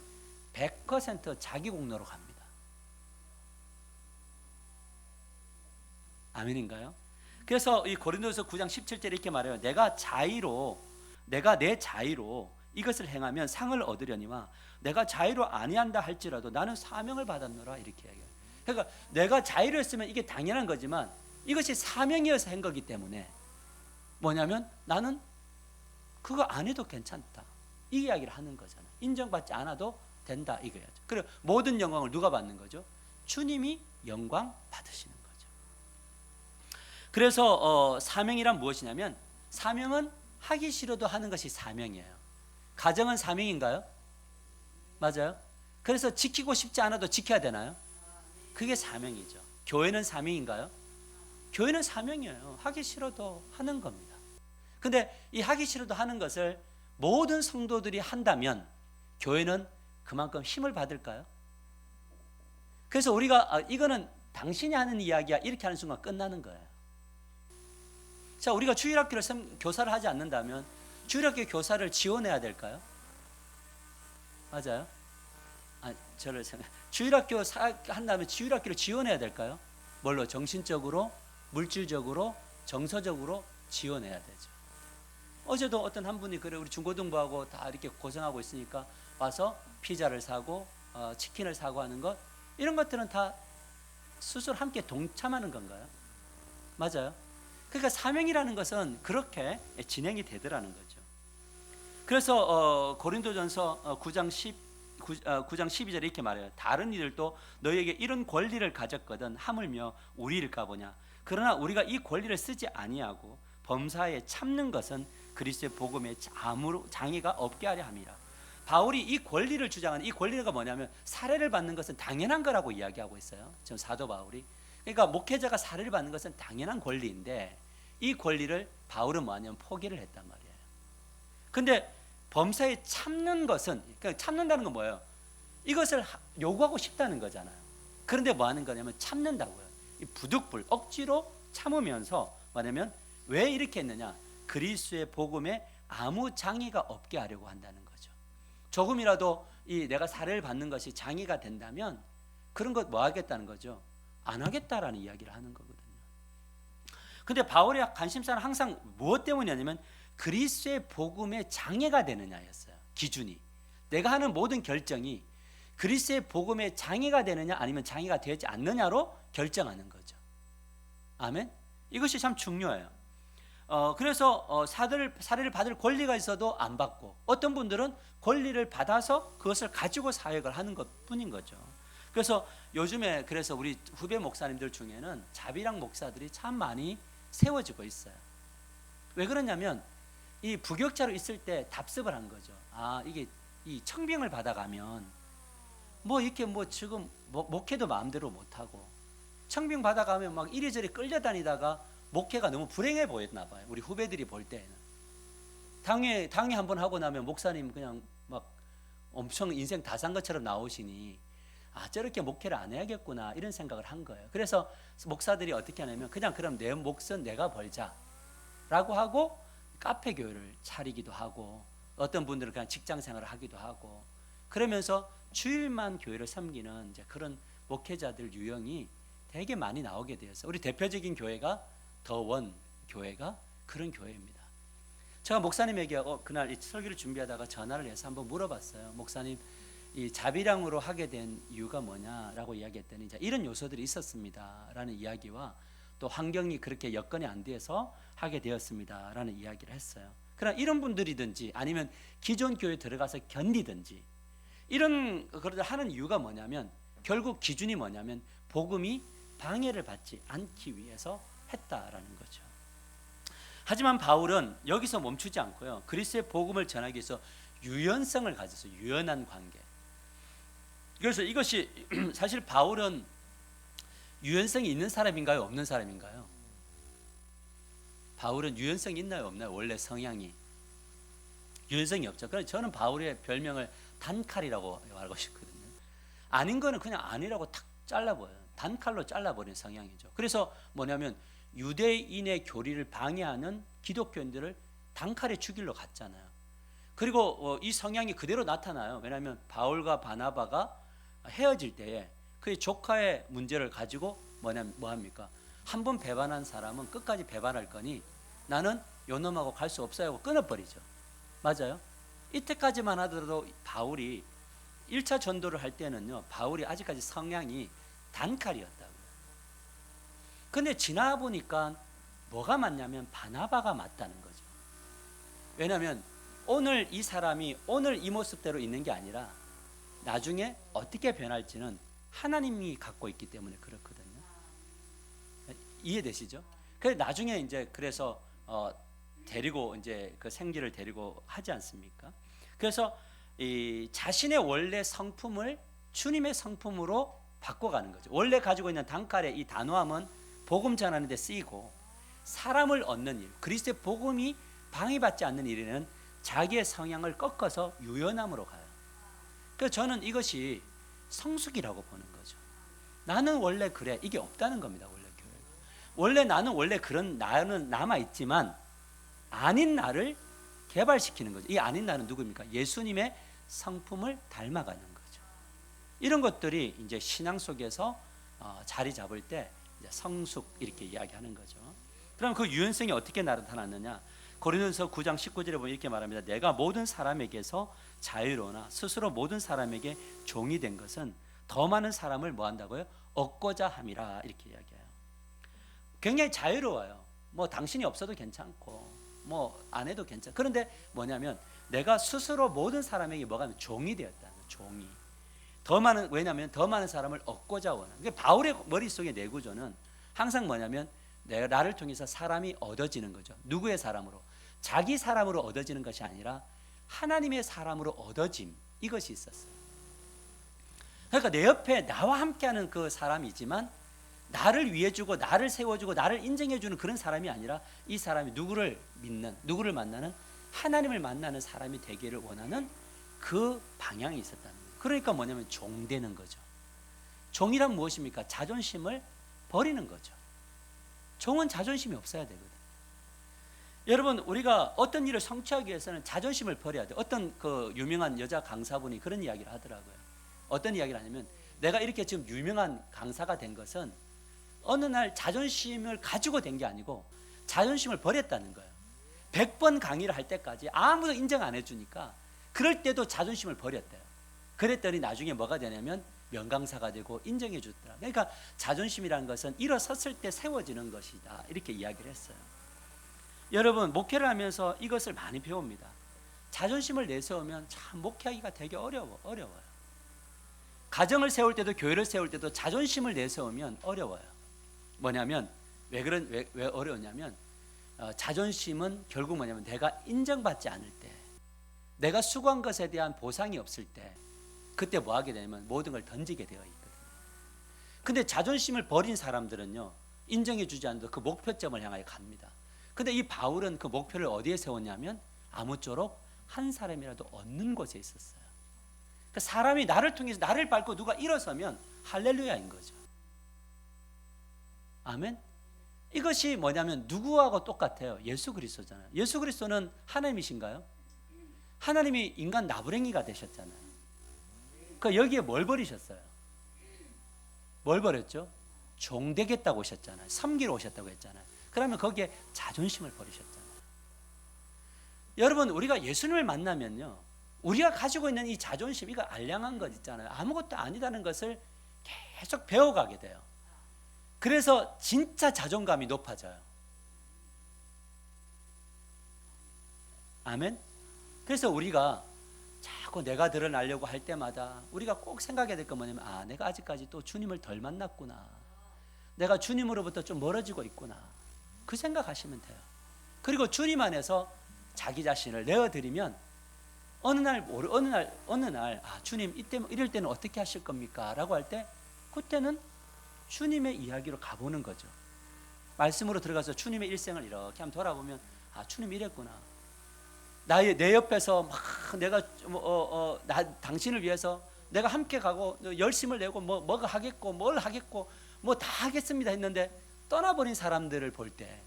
100% 자기 공로로 갑니다. 아멘인가요? 그래서 이 고린도서 9장 17절에 이렇게 말해요. 내가 내 자의로 이것을 행하면 상을 얻으려니와 내가 자의로 아니한다 할지라도 나는 사명을 받았노라 이렇게 얘기해요. 그러니까 내가 자의로 했으면 이게 당연한 거지만 이것이 사명이어서 한 거기 때문에 뭐냐면 나는 그거 안 해도 괜찮다 이 이야기를 하는 거잖아요. 인정받지 않아도 된다 이거야죠. 그리고 모든 영광을 누가 받는 거죠? 주님이 영광 받으시는 거죠. 그래서 사명이란 무엇이냐면 사명은 하기 싫어도 하는 것이 사명이에요. 가정은 사명인가요? 맞아요. 그래서 지키고 싶지 않아도 지켜야 되나요? 그게 사명이죠. 교회는 사명인가요? 교회는 사명이에요. 하기 싫어도 하는 겁니다. 근데 이 하기 싫어도 하는 것을 모든 성도들이 한다면 교회는 그만큼 힘을 받을까요? 그래서 우리가 이거는 당신이 하는 이야기야 이렇게 하는 순간 끝나는 거예요. 자, 우리가 주일학교를 교사를 하지 않는다면 주일학교 교사를 지원해야 될까요? 맞아요? 저를 주일학교 한다면 주일학교를 지원해야 될까요? 뭘로? 정신적으로, 물질적으로, 정서적으로 지원해야 되죠. 어제도 어떤 한 분이 그래 우리 중고등부하고 다 이렇게 고생하고 있으니까 와서 피자를 사고 치킨을 사고 하는 것 이런 것들은 다 스스로 함께 동참하는 건가요? 맞아요. 그러니까 사명이라는 것은 그렇게 진행이 되더라는 거죠. 그래서 고린도전서 9장 12절에 이렇게 말해요. 다른 이들도 너희에게 이런 권리를 가졌거든 하물며 우리일까 보냐. 그러나 우리가 이 권리를 쓰지 아니하고 범사에 참는 것은 그리스도의 복음에 아무 장애가 없게 하려 함이라. 바울이 이 권리를 주장하는 이 권리가 뭐냐면 사례를 받는 것은 당연한 거라고 이야기하고 있어요. 지금 사도 바울이. 그러니까 목회자가 사례를 받는 것은 당연한 권리인데 이 권리를 바울은 뭐냐면 포기를 했단 말이에요. 근데 범사에 참는 것은 그러니까 참는다는 건 뭐예요? 이것을 요구하고 싶다는 거잖아요. 그런데 뭐 하는 거냐면 참는다고요. 이 부득불 억지로 참으면서 뭐냐면 왜 이렇게 했느냐? 그리스도의 복음에 아무 장애가 없게 하려고 한다는 거죠. 조금이라도 이 내가 사례를 받는 것이 장애가 된다면 그런 것 뭐 하겠다는 거죠? 안 하겠다라는 이야기를 하는 거거든요. 근데 바울의 관심사는 항상 무엇 때문이냐면 그리스도의 복음에 장애가 되느냐였어요. 기준이. 내가 하는 모든 결정이 그리스도의 복음에 장애가 되느냐 아니면 장애가 되지 않느냐로 결정하는 거죠. 아멘? 이것이 참 중요해요. 그래서 사례를 받을 권리가 있어도 안 받고 어떤 분들은 권리를 받아서 그것을 가지고 사역을 하는 것뿐인 거죠. 그래서 요즘에 그래서 우리 후배 목사님들 중에는 자비랑 목사들이 참 많이 세워지고 있어요. 왜 그러냐면 이 부격자로 있을 때 답습을 한 거죠. 이게 이 청빙을 받아가면 뭐 이렇게 뭐 지금 목회도 마음대로 못하고 청빙 받아가면 막 이리저리 끌려다니다가 목회가 너무 불행해 보였나 봐요. 우리 후배들이 볼 때는 당회 한번 하고 나면 목사님 그냥 막 엄청 인생 다 산 것처럼 나오시니 저렇게 목회를 안 해야겠구나 이런 생각을 한 거예요. 그래서 목사들이 어떻게 하냐면 그냥 그럼 내 몫은 내가 벌자라고 하고 카페 교회를 차리기도 하고 어떤 분들은 그냥 직장 생활을 하기도 하고 그러면서 주일만 교회를 섬기는 이제 그런 목회자들 유형이 되게 많이 나오게 되었어요. 우리 대표적인 교회가 더원 교회가 그런 교회입니다. 제가 목사님에게 그날 이 설교를 준비하다가 전화를 해서 한번 물어봤어요. 목사님, 이 자비량으로 하게 된 이유가 뭐냐라고 이야기했더니 이제 이런 요소들이 있었습니다라는 이야기와 또 환경이 그렇게 여건이 안 돼서 하게 되었습니다라는 이야기를 했어요. 그러나 이런 분들이든지 아니면 기존 교회에 들어가서 견디든지 이런 그걸 하는 이유가 뭐냐면 결국 기준이 뭐냐면 복음이 방해를 받지 않기 위해서 했다라는 거죠. 하지만 바울은 여기서 멈추지 않고요. 그리스도의 복음을 전하기 위해서 유연성을 가져서 유연한 관계. 그래서 이것이 사실 바울은 유연성이 있는 사람인가요? 없는 사람인가요? 바울은 유연성이 있나요? 없나요? 원래 성향이 유연성이 없죠. 그래서 저는 바울의 별명을 단칼이라고 알고 싶거든요. 아닌 거는 그냥 아니라고 탁 잘라버려요. 단칼로 잘라버리는 성향이죠. 그래서 뭐냐면 유대인의 교리를 방해하는 기독교인들을 단칼에 죽이러 갔잖아요. 그리고 이 성향이 그대로 나타나요. 왜냐하면 바울과 바나바가 헤어질 때에 그의 조카의 문제를 가지고 뭐합니까? 한 번 배반한 사람은 끝까지 배반할 거니 나는 요놈하고 갈 수 없어요 하고 끊어버리죠. 맞아요? 이때까지만 하더라도 바울이 1차 전도를 할 때는요, 바울이 아직까지 성향이 단칼이었다고요. 근데 지나 보니까 뭐가 맞냐면 바나바가 맞다는 거죠. 왜냐하면 오늘 이 사람이 오늘 이 모습대로 있는 게 아니라 나중에 어떻게 변할지는 하나님이 갖고 있기 때문에 그렇거든요. 이해되시죠? 그래서 나중에 이제 그래서 데리고 이제 그 생기를 데리고 하지 않습니까? 그래서 이 자신의 원래 성품을 주님의 성품으로 바꿔가는 거죠. 원래 가지고 있는 단칼의 이 단호함은 복음 전하는 데 쓰이고 사람을 얻는 일, 그리스도의 복음이 방해받지 않는 일에는 자기의 성향을 꺾어서 유연함으로 가요. 그래서 저는 이것이 성숙이라고 보는 거죠. 나는 원래 그래, 이게 없다는 겁니다. 원래 교회가 원래 나는 원래 그런 나는 남아 있지만 아닌 나를 개발시키는 거죠. 이 아닌 나는 누구입니까? 예수님의 성품을 닮아가는 거죠. 이런 것들이 이제 신앙 속에서 자리 잡을 때 이제 성숙 이렇게 이야기하는 거죠. 그럼 그 유연성이 어떻게 나타났느냐? 고린도서 9장 19절에 보면 이렇게 말합니다. 내가 모든 사람에게서 자유로우나 스스로 모든 사람에게 종이 된 것은 더 많은 사람을 뭐 한다고요? 얻고자 함이라 이렇게 이야기해요. 굉장히 자유로워요. 뭐 당신이 없어도 괜찮고 뭐 안 해도 괜찮아. 그런데 뭐냐면 내가 스스로 모든 사람에게 뭐가 하면 종이 되었다는 거예요. 종이. 더 많은, 왜냐하면 더 많은 사람을 얻고자 원하는. 그러니까 바울의 머릿속의 내구조는 항상 뭐냐면 내가 나를 통해서 사람이 얻어지는 거죠. 누구의 사람으로? 자기 사람으로 얻어지는 것이 아니라 하나님의 사람으로 얻어짐, 이것이 있었어요. 그러니까 내 옆에 나와 함께하는 그 사람이지만 나를 위해 주고 나를 세워주고 나를 인정해 주는 그런 사람이 아니라 이 사람이 누구를 믿는, 누구를 만나는, 하나님을 만나는 사람이 되기를 원하는 그 방향이 있었다는 거예요. 그러니까 뭐냐면 종되는 거죠. 종이란 무엇입니까? 자존심을 버리는 거죠. 종은 자존심이 없어야 되거든. 여러분, 우리가 어떤 일을 성취하기 위해서는 자존심을 버려야 돼요. 어떤 그 유명한 여자 강사분이 그런 이야기를 하더라고요. 어떤 이야기를 하냐면 내가 이렇게 지금 유명한 강사가 된 것은 어느 날 자존심을 가지고 된 게 아니고 자존심을 버렸다는 거예요. 100번 강의를 할 때까지 아무도 인정 안 해주니까 그럴 때도 자존심을 버렸대요. 그랬더니 나중에 뭐가 되냐면 명강사가 되고 인정해 주더라. 그러니까 자존심이라는 것은 일어섰을 때 세워지는 것이다, 이렇게 이야기를 했어요. 여러분, 목회를 하면서 이것을 많이 배웁니다. 자존심을 내세우면 참 목회하기가 되게 어려워요. 가정을 세울 때도 교회를 세울 때도 자존심을 내세우면 어려워요. 뭐냐면 왜 어려우냐면 자존심은 결국 뭐냐면 내가 인정받지 않을 때, 내가 수고한 것에 대한 보상이 없을 때, 그때 뭐 하게 되냐면 모든 걸 던지게 되어 있거든요. 근데 자존심을 버린 사람들은요, 인정해 주지 않아도 그 목표점을 향하여 갑니다. 근데 이 바울은 그 목표를 어디에 세웠냐면 아무쪼록 한 사람이라도 얻는 곳에 있었어요. 그러니까 사람이 나를 통해서 나를 밟고 누가 일어서면 할렐루야인 거죠. 아멘. 이것이 뭐냐면 누구하고 똑같아요? 예수 그리스도잖아요. 예수 그리스도는 하나님이신가요? 하나님이 인간 나부랭이가 되셨잖아요. 그 여기에 뭘 버리셨어요? 뭘 버렸죠? 종 되겠다고 오셨잖아요. 섬기러 오셨다고 했잖아요. 그러면 거기에 자존심을 버리셨잖아요. 여러분, 우리가 예수님을 만나면요, 우리가 가지고 있는 이 자존심, 이거 알량한 것 있잖아요. 아무것도 아니다는 것을 계속 배워가게 돼요. 그래서 진짜 자존감이 높아져요. 아멘. 그래서 우리가 자꾸 내가 드러나려고 할 때마다 우리가 꼭 생각해야 될 건 뭐냐면, 내가 아직까지 또 주님을 덜 만났구나, 내가 주님으로부터 좀 멀어지고 있구나, 그 생각하시면 돼요. 그리고 주님 안에서 자기 자신을 내어드리면 어느 날 주님 이럴 때는 어떻게 하실 겁니까? 라고 할 때 그때는 주님의 이야기로 가보는 거죠. 말씀으로 들어가서 주님의 일생을 이렇게 한번 돌아보면 주님 이랬구나. 내 옆에서 막 내가 당신을 위해서 내가 함께 가고 열심을 내고 뭐가 하겠고 뭘 하겠고 뭐 다 하겠습니다 했는데 떠나버린 사람들을 볼 때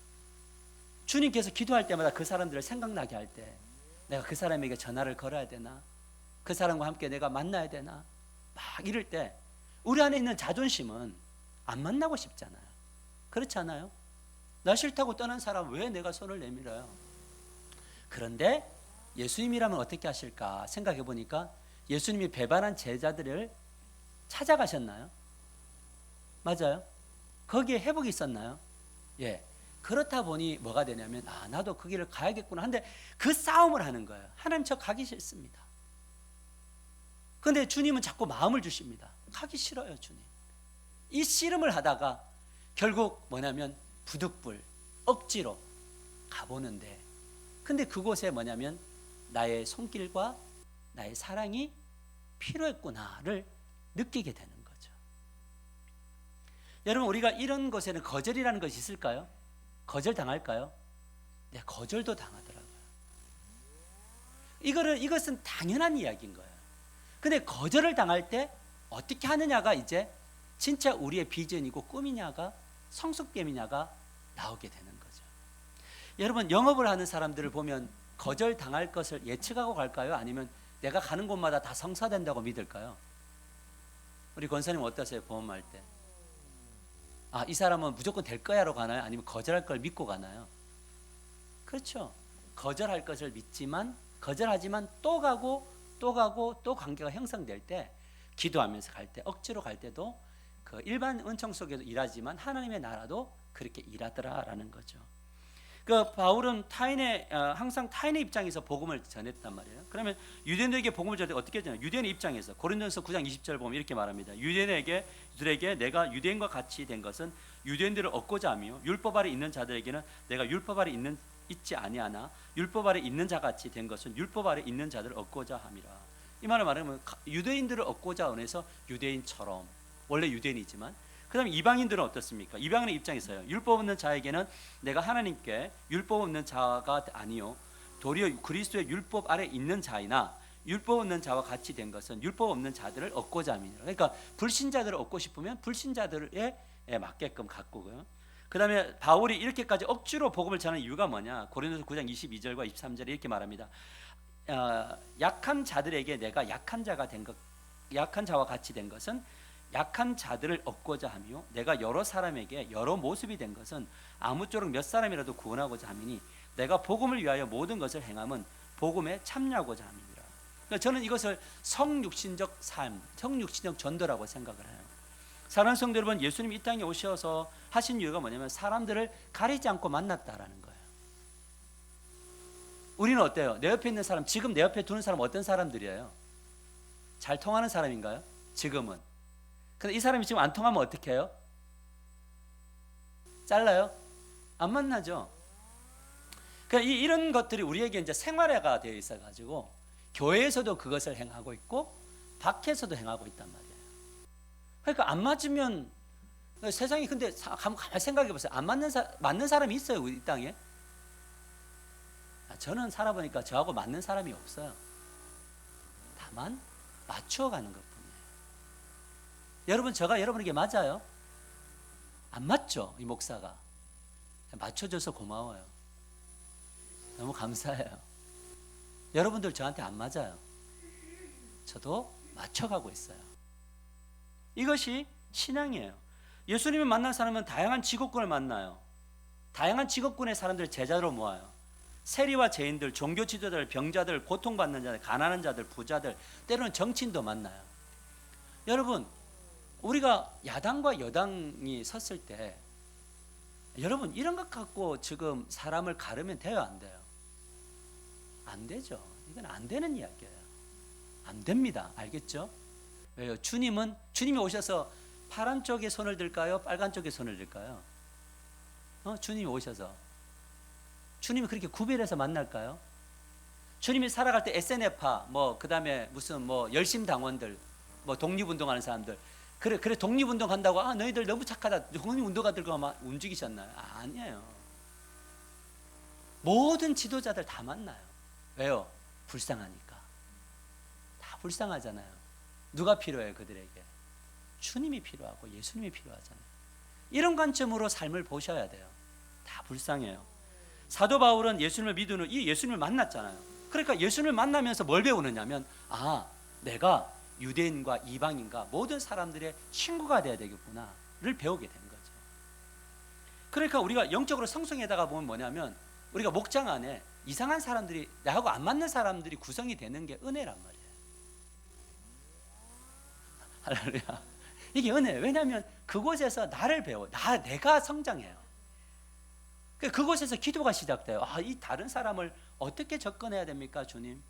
주님께서 기도할 때마다 그 사람들을 생각나게 할 때 내가 그 사람에게 전화를 걸어야 되나? 그 사람과 함께 내가 만나야 되나? 막 이럴 때 우리 안에 있는 자존심은 안 만나고 싶잖아요. 그렇지 않아요? 나 싫다고 떠난 사람 왜 내가 손을 내밀어요? 그런데 예수님이라면 어떻게 하실까 생각해 보니까 예수님이 배반한 제자들을 찾아가셨나요? 맞아요? 거기에 회복이 있었나요? 예. 그렇다 보니 뭐가 되냐면 나도 그 길을 가야겠구나 하는데 그 싸움을 하는 거예요. 하나님 저 가기 싫습니다. 그런데 주님은 자꾸 마음을 주십니다. 가기 싫어요 주님. 이 씨름을 하다가 결국 뭐냐면 부득불 억지로 가보는데 근데 그곳에 뭐냐면 나의 손길과 나의 사랑이 필요했구나를 느끼게 되는 거죠. 여러분 우리가 이런 것에는 거절이라는 것이 있을까요? 거절 당할까요? 네, 거절도 당하더라고요. 이것은 당연한 이야기인 거예요. 근데 거절을 당할 때 어떻게 하느냐가 이제 진짜 우리의 비전이고 꿈이냐가 성숙됨이냐가 나오게 되는 거죠. 여러분 영업을 하는 사람들을 보면 거절 당할 것을 예측하고 갈까요? 아니면 내가 가는 곳마다 다 성사된다고 믿을까요? 우리 권사님 어떠세요? 보험할 때 이 사람은 무조건 될 거야로 가나요? 아니면 거절할 걸 믿고 가나요? 그렇죠. 거절할 것을 믿지만 거절하지만 또 가고 또 관계가 형성될 때 기도하면서 갈 때 억지로 갈 때도 그 일반 은총 속에도 일하지만 하나님의 나라도 그렇게 일하더라라는 거죠. 그 바울은 항상 타인의 입장에서 복음을 전했단 말이에요. 그러면 유대인들에게 복음을 전할 때 어떻게 했냐면 유대인의 입장에서 고린도전서 9장 20절 보면 이렇게 말합니다. 유대인들에게 내가 유대인과 같이 된 것은 유대인들을 얻고자 하며 율법 아래 있는 자들에게는 내가 율법 아래 있지 아니하나 율법 아래 있는 자 같이 된 것은 율법 아래 있는 자들을 얻고자 함이라. 이 말을 말하면 유대인들을 얻고자 원해서 유대인처럼 원래 유대인이지만 그 다음에 이방인들은 어떻습니까? 이방인의 입장에서요. 율법 없는 자에게는 내가 하나님께 율법 없는 자가 아니요 도리어 그리스도의 율법 아래 있는 자이나 율법 없는 자와 같이 된 것은 율법 없는 자들을 얻고자 함이라. 그러니까 불신자들을 얻고 싶으면 불신자들에 맞게끔 가꾸고요. 그 다음에 바울이 이렇게까지 억지로 복음을 전하는 이유가 뭐냐? 고린도서 9장 22절과 23절에 이렇게 말합니다. 약한 자들에게 내가 약한 자와 같이 된 것은 약한 자들을 얻고자 하며 내가 여러 사람에게 여러 모습이 된 것은 아무쪼록 몇 사람이라도 구원하고자 함이니 내가 복음을 위하여 모든 것을 행함은 복음에 참여하고자 함이니라. 그러니까 저는 이것을 성육신적 삶, 성육신적 전도라고 생각을 해요. 사랑하는 성도 여러분, 예수님이 이 땅에 오셔서 하신 이유가 뭐냐면 사람들을 가리지 않고 만났다라는 거예요. 우리는 어때요? 내 옆에 있는 사람, 지금 내 옆에 두는 사람 어떤 사람들이에요? 잘 통하는 사람인가요? 지금은. 근데 이 사람이 지금 안 통하면 어떻게 해요? 잘라요? 안 만나죠. 그러니까 이런 것들이 우리에게 이제 생활화가 되어 있어가지고 교회에서도 그것을 행하고 있고 밖에서도 행하고 있단 말이에요. 그러니까 안 맞으면 세상이 근데 가만히 생각해 보세요. 안 맞는 사람이 있어요, 우리 땅에? 저는 살아보니까 저하고 맞는 사람이 없어요. 다만 맞춰가는 것뿐이에요. 여러분, 저가 여러분에게 맞아요? 안 맞죠, 이 목사가. 맞춰줘서 고마워요. 너무 감사해요. 여러분들 저한테 안 맞아요. 저도 맞춰가고 있어요. 이것이 신앙이에요. 예수님을 만난 사람은 다양한 직업군을 만나요. 다양한 직업군의 사람들을 제자로 모아요. 세리와 죄인들, 종교 지도자들, 병자들, 고통받는 자들, 가난한 자들, 부자들, 때로는 정치인도 만나요. 여러분, 우리가 야당과 여당이 섰을 때 여러분 이런 것 갖고 지금 사람을 가르면 돼요, 안 돼요? 안 되죠. 이건 안 되는 이야기예요. 안 됩니다. 알겠죠? 왜요? 주님이 오셔서 파란 쪽에 손을 들까요? 빨간 쪽에 손을 들까요? 주님이 오셔서 주님이 그렇게 구별해서 만날까요? 주님이 살아갈 때 SNF파 뭐 그다음에 무슨 뭐 열심 당원들 뭐 독립운동하는 사람들 그래 독립운동 한다고 너희들 너무 착하다 독립운동가들과 막 움직이셨나요? 아니에요. 모든 지도자들 다 만나요. 왜요? 불쌍하니까. 다 불쌍하잖아요. 누가 필요해요 그들에게? 주님이 필요하고 예수님이 필요하잖아요. 이런 관점으로 삶을 보셔야 돼요. 다 불쌍해요. 사도 바울은 예수님을 믿은 후 이 예수님을 만났잖아요. 그러니까 예수님을 만나면서 뭘 배우느냐면 내가 유대인과 이방인과 모든 사람들의 친구가 돼야 되겠구나를 배우게 된 거죠. 그러니까 우리가 영적으로 성숙에다가 보면 뭐냐면 우리가 목장 안에 이상한 사람들이 나하고 안 맞는 사람들이 구성이 되는 게 은혜란 말이에요. 할렐루야. 이게 은혜예요. 왜냐하면 그곳에서 나를 배워. 내가 성장해요. 그곳에서 기도가 시작돼요. 이 다른 사람을 어떻게 접근해야 됩니까, 주님?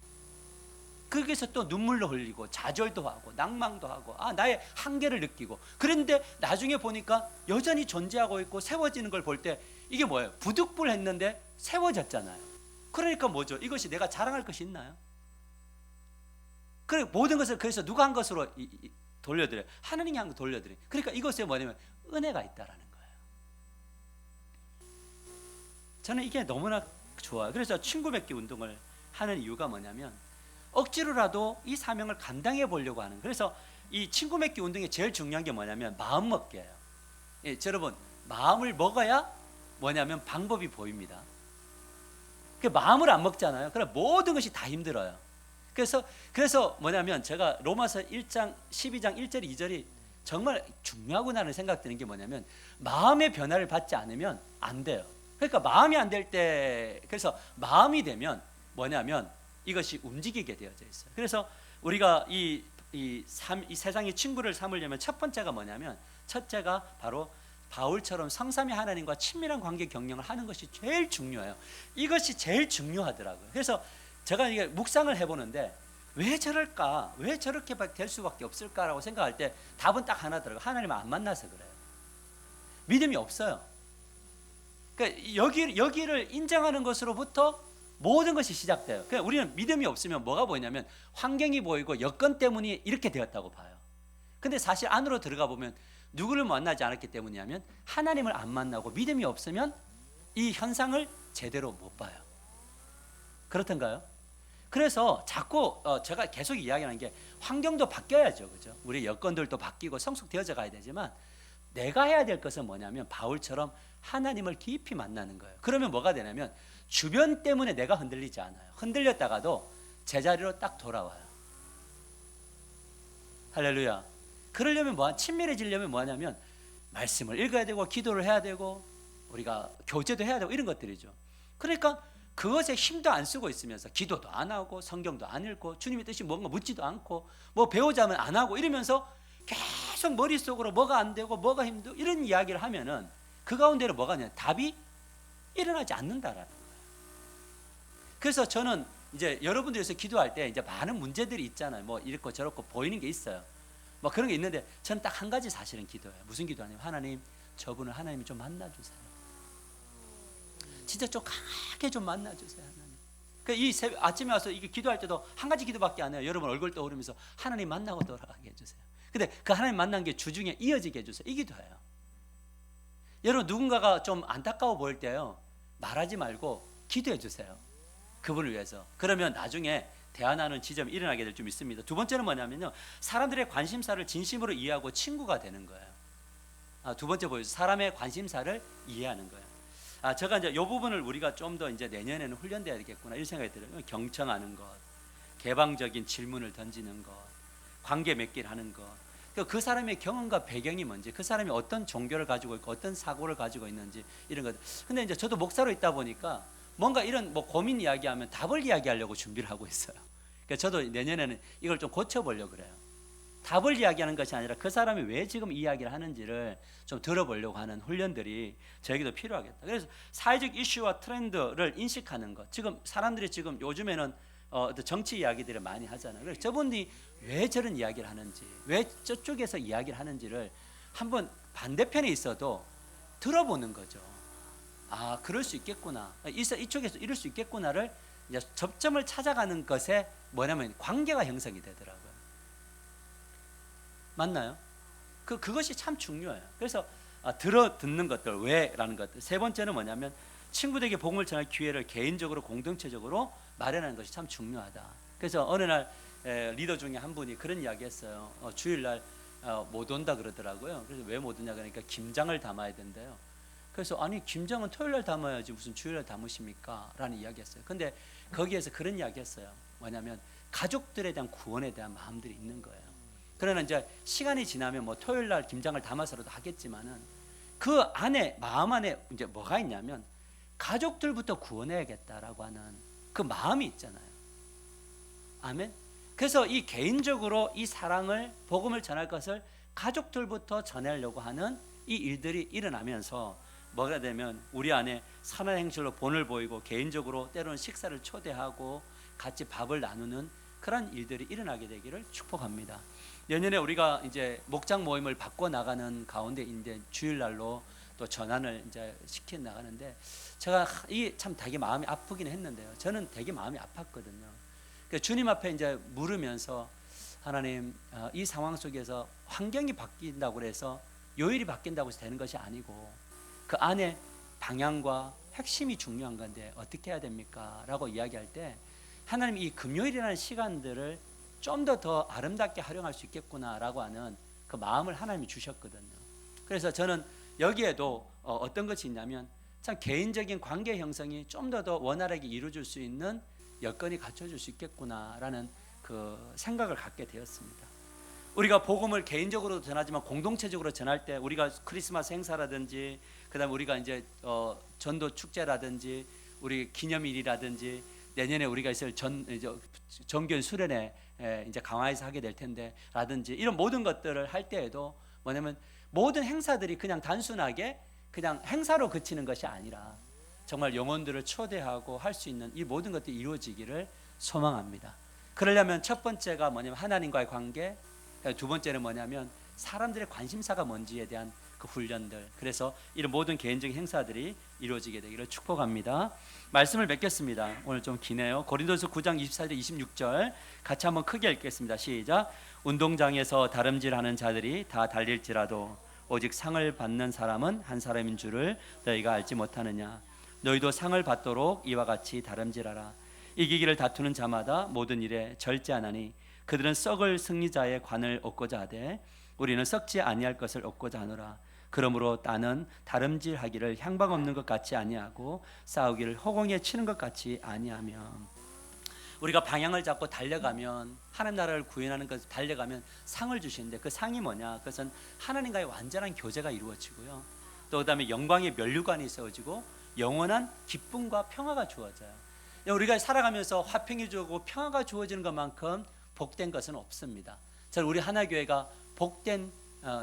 거기서 또 눈물로 흘리고 좌절도 하고 낭망도 하고 나의 한계를 느끼고 그런데 나중에 보니까 여전히 존재하고 있고 세워지는 걸 볼 때 이게 뭐예요? 부득불했는데 세워졌잖아요. 그러니까 뭐죠? 이것이 내가 자랑할 것이 있나요? 그래 모든 것을 그래서 누가 한 것으로 돌려드려요? 하나님이 한 거 돌려드려요. 그러니까 이것에 뭐냐면 은혜가 있다라는 거예요. 저는 이게 너무나 좋아요. 그래서 친구 맺기 운동을 하는 이유가 뭐냐면 억지로라도 이 사명을 감당해 보려고 하는. 그래서 이 친구 맺기 운동에 제일 중요한 게 뭐냐면 마음 먹기예요. 여러분 마음을 먹어야 뭐냐면 방법이 보입니다. 그 마음을 안 먹잖아요. 그럼 모든 것이 다 힘들어요. 그래서 뭐냐면 제가 로마서 1장 12장 1절 2절이 정말 중요하구나라는 생각 드는 게 뭐냐면 마음의 변화를 받지 않으면 안 돼요. 그러니까 마음이 안 될 때 그래서 마음이 되면 뭐냐면 이것이 움직이게 되어져 있어요. 그래서 우리가 이 세상의 친구를 삼으려면 첫 번째가 뭐냐면 첫째가 바로 바울처럼 성삼위 하나님과 친밀한 관계 경영을 하는 것이 제일 중요해요. 이것이 제일 중요하더라고요. 그래서 제가 이게 묵상을 해보는데 왜 저럴까? 왜 저렇게 될 수밖에 없을까라고 생각할 때 답은 딱 하나더라고요. 하나님을 안 만나서 그래요. 믿음이 없어요. 그러니까 여기를 인정하는 것으로부터 모든 것이 시작돼요. 그러니까 우리는 믿음이 없으면 뭐가 보이냐면 환경이 보이고 여건 때문에 이렇게 되었다고 봐요. 근데 사실 안으로 들어가 보면 누구를 만나지 않았기 때문이냐면 하나님을 안 만나고 믿음이 없으면 이 현상을 제대로 못 봐요. 그렇던가요? 그래서 자꾸 제가 계속 이야기하는 게 환경도 바뀌어야죠. 그죠? 우리 여건들도 바뀌고 성숙되어져 가야 되지만 내가 해야 될 것은 뭐냐면 바울처럼 하나님을 깊이 만나는 거예요. 그러면 뭐가 되냐면 주변 때문에 내가 흔들리지 않아요. 흔들렸다가도 제자리로 딱 돌아와요. 할렐루야. 그러려면 친밀해지려면 뭐냐면 말씀을 읽어야 되고 기도를 해야 되고 우리가 교제도 해야 되고 이런 것들이죠. 그러니까 그것에 힘도 안 쓰고 있으면서 기도도 안 하고 성경도 안 읽고 주님의 뜻이 뭔가 묻지도 않고 뭐 배우자면 안 하고 이러면서 계속 머릿속으로 뭐가 안 되고 뭐가 힘들고 이런 이야기를 하면은 그 가운데로 뭐가 있냐 답이 일어나지 않는다라는 거예요. 그래서 저는 이제 여러분들에서 기도할 때 이제 많은 문제들이 있잖아요. 뭐 이렇고 저렇고 보이는 게 있어요. 뭐 그런 게 있는데 저는 딱 한 가지 사실은 기도해요. 무슨 기도하냐면 하나님 저분을 하나님이 좀 만나주세요. 진짜 좀 강하게 좀 만나주세요. 하나님. 이 아침에 와서 이게 기도할 때도 한 가지 기도밖에 안 해요. 여러분 얼굴 떠오르면서 하나님 만나고 돌아가게 해주세요. 근데 그 하나님 만난 게 주중에 이어지게 해주세요. 이 기도예요. 여러분 누군가가 좀 안타까워 보일 때요 말하지 말고 기도해 주세요. 그분을 위해서. 그러면 나중에 대안하는 지점이 일어나게 될 좀 있습니다. 두 번째는 뭐냐면요 사람들의 관심사를 진심으로 이해하고 친구가 되는 거예요. 두 번째 보여주세요. 사람의 관심사를 이해하는 거예요. 제가 이제 이 부분을 우리가 좀 더 이제 내년에는 훈련돼야 되겠구나 이런 생각이 들어요. 경청하는 것, 개방적인 질문을 던지는 것, 관계 맺기를 하는 것. 그 사람의 경험과 배경이 뭔지, 그 사람이 어떤 종교를 가지고 있고 어떤 사고를 가지고 있는지 이런 것. 근데 이제 저도 목사로 있다 보니까 뭔가 이런 뭐 고민 이야기하면 답을 이야기하려고 준비를 하고 있어요. 그러니까 저도 내년에는 이걸 좀 고쳐보려고 그래요. 답을 이야기하는 것이 아니라 그 사람이 왜 지금 이야기를 하는지를 좀 들어보려고 하는 훈련들이 저에게도 필요하겠다. 그래서 사회적 이슈와 트렌드를 인식하는 것. 지금 사람들이 지금 요즘에는 정치 이야기들을 많이 하잖아요. 그래서 저분이 왜 저런 이야기를 하는지, 왜 저쪽에서 이야기를 하는지를 한번 반대편에 있어도 들어보는 거죠. 그럴 수 있겠구나. 이쪽에서 이럴 수 있겠구나를 이제 접점을 찾아가는 것에 뭐냐면 관계가 형성이 되더라고요. 맞나요? 그것이 참 중요해요. 그래서 듣는 것들, 왜라는 것들. 세 번째는 뭐냐면 친구들에게 복음을 전할 기회를 개인적으로 공동체적으로 마련하는 것이 참 중요하다. 그래서 어느 날 리더 중에 한 분이 그런 이야기했어요. 주일날 못 온다 그러더라고요. 그래서 왜 못 오냐 그러니까 김장을 담아야 된대요. 그래서 아니 김장은 토요일날 담아야지 무슨 주일날 담으십니까? 라는 이야기했어요. 근데 거기에서 그런 이야기했어요. 뭐냐면 가족들에 대한 구원에 대한 마음들이 있는 거예요. 그러나 이제 시간이 지나면 뭐 토요일날 김장을 담아서라도 하겠지만은 그 안에 마음 안에 이제 뭐가 있냐면 가족들부터 구원해야겠다라고 하는 그 마음이 있잖아요. 아멘. 그래서 이 개인적으로 이 사랑을 복음을 전할 것을 가족들부터 전하려고 하는 이 일들이 일어나면서 뭐가 되면 우리 안에 선한 행실로 본을 보이고 개인적으로 때로는 식사를 초대하고 같이 밥을 나누는 그런 일들이 일어나게 되기를 축복합니다. 내년에 우리가 이제 목장 모임을 바꿔 나가는 가운데 이제 주일날로 또 전환을 이제 시켜 나가는데 제가 이 참 되게 마음이 아프긴 했는데요. 저는 되게 마음이 아팠거든요. 그러니까 주님 앞에 이제 물으면서 하나님 이 상황 속에서 환경이 바뀐다고 해서 요일이 바뀐다고 해서 되는 것이 아니고 그 안에 방향과 핵심이 중요한 건데 어떻게 해야 됩니까? 라고 이야기할 때 하나님 이 금요일이라는 시간들을 좀 더 아름답게 활용할 수 있겠구나라고 하는 그 마음을 하나님이 주셨거든요. 그래서 저는 여기에도 어떤 것이 있냐면 참 개인적인 관계 형성이 좀 더 원활하게 이루어질 수 있는 여건이 갖춰질 수 있겠구나라는 그 생각을 갖게 되었습니다. 우리가 복음을 개인적으로 전하지만 공동체적으로 전할 때 우리가 크리스마스 행사라든지 그다음 우리가 이제 전도 축제라든지 우리 기념일이라든지 내년에 우리가 있을 정교인 수련회 이제 강화해서 하게 될 텐데라든지 이런 모든 것들을 할 때에도 뭐냐면 모든 행사들이 그냥 단순하게 그냥 행사로 그치는 것이 아니라 정말 영혼들을 초대하고 할 수 있는 이 모든 것들이 이루어지기를 소망합니다. 그러려면 첫 번째가 뭐냐면 하나님과의 관계, 두 번째는 뭐냐면 사람들의 관심사가 뭔지에 대한 그 훈련들. 그래서 이런 모든 개인적인 행사들이 이루어지게 되기를 축복합니다. 말씀을 맺겠습니다. 오늘 좀 기네요. 고린도서 9장 24절 26절 같이 한번 크게 읽겠습니다. 시작. 운동장에서 다름질하는 자들이 다 달릴지라도 오직 상을 받는 사람은 한 사람인 줄을 너희가 알지 못하느냐. 너희도 상을 받도록 이와 같이 다름질하라. 이기기를 다투는 자마다 모든 일에 절제하나니 그들은 썩을 승리자의 관을 얻고자 하되 우리는 썩지 아니할 것을 얻고자 하노라. 그러므로 나는 다름질하기를 향방 없는 것 같이 아니하고 싸우기를 허공에 치는 것 같이 아니하며. 우리가 방향을 잡고 달려가면 하나님 나라를 구현하는 것을 달려가면 상을 주시는데 그 상이 뭐냐? 그것은 하나님과의 완전한 교제가 이루어지고요. 또 그다음에 영광의 면류관이 세워지고 영원한 기쁨과 평화가 주어져요. 우리가 살아가면서 화평이 주어지고 평화가 주어지는 것만큼 복된 것은 없습니다. 저는 우리 하나교회가 복된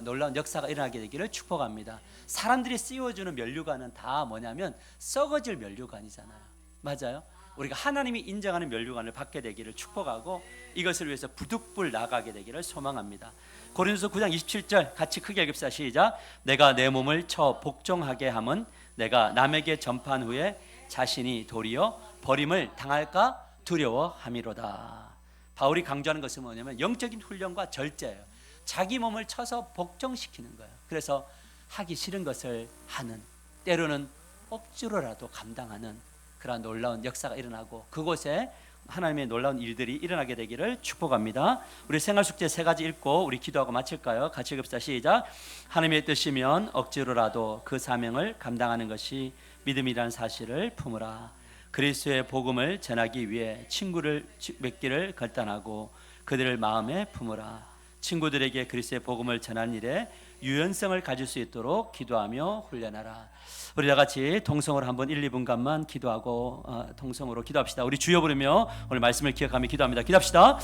놀라운 역사가 일어나게 되기를 축복합니다. 사람들이 씌워주는 면류관은 다 뭐냐면 썩어질 면류관이잖아요. 맞아요? 우리가 하나님이 인정하는 면류관을 받게 되기를 축복하고 이것을 위해서 부득불 나가게 되기를 소망합니다. 고린도서 9장 27절 같이 크게 읽읍시다. 시작. 내가 내 몸을 쳐 복종하게 함은 내가 남에게 전파한 후에 자신이 도리어 버림을 당할까 두려워함이로다. 바울이 강조하는 것은 뭐냐면 영적인 훈련과 절제예요. 자기 몸을 쳐서 복종시키는 거예요. 그래서 하기 싫은 것을 하는, 때로는 억지로라도 감당하는 그러한 놀라운 역사가 일어나고 그곳에 하나님의 놀라운 일들이 일어나게 되기를 축복합니다. 우리 생활숙제 세 가지 읽고 우리 기도하고 마칠까요? 같이 읽읍시다. 시작. 하나님의 뜻이면 억지로라도 그 사명을 감당하는 것이 믿음이라는 사실을 품으라. 그리스도의 복음을 전하기 위해 친구를 맺기를 결단하고 그들을 마음에 품으라. 친구들에게 그리스도의 복음을 전하는 일에 유연성을 가질 수 있도록 기도하며 훈련하라. 우리 다 같이 통성으로 한번 1, 2분간만 기도하고 통성으로 기도합시다. 우리 주여 부르며 오늘 말씀을 기억하며 기도합니다. 기도합시다.